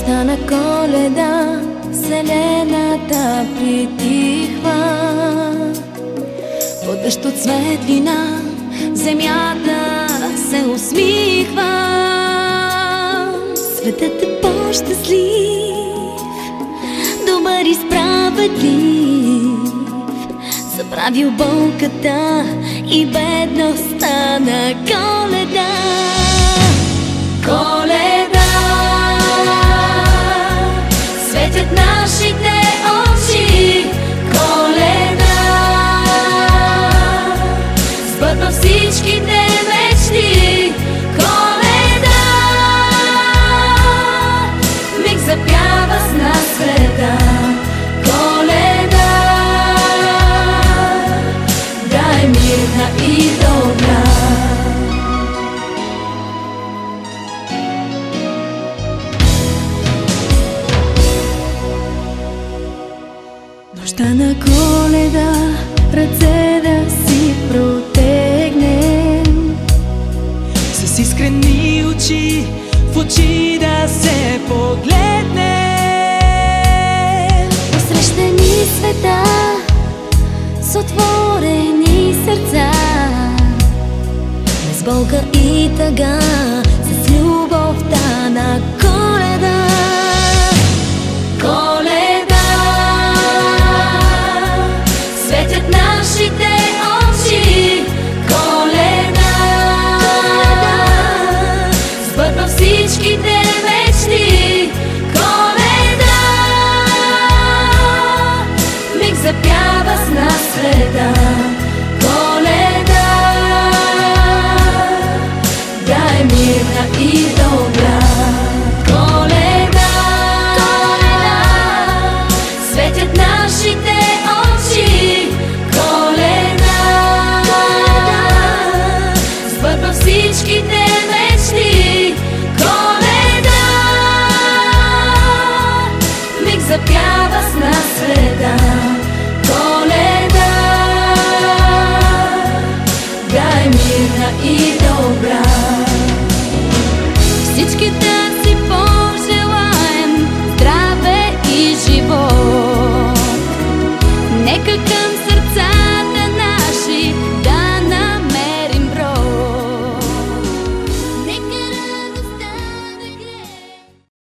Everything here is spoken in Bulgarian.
Нощта на Коледа вселената притихва, под дъжд от светлина земята се усмихва. Светът е по-щастлив, добър и справедлив, забравил болката и бедността на Коледа. Коледа, светят нашите очи. Коледа, сбъдва всичките мечти. Коледа, миг запява с нас света. Коледа, дай мирна и добра. Нощта на Коледа, ръце да си протегнем, с искрени очи в очи да се погледнем. посреща ни света с отворени сърца, без болка и тъга, с любовта на Коледа. Коледа, светят нашите очи. Коледа, сбъдва всичките мечти. Коледа, миг запява с нас света. Коледа, дай мирна и добра. Коледа, светят нашите очи. Коледа, сбъдва всичките мечти. Коледа, миг запява с нас света. Коледа, дай мирна и добра. Всички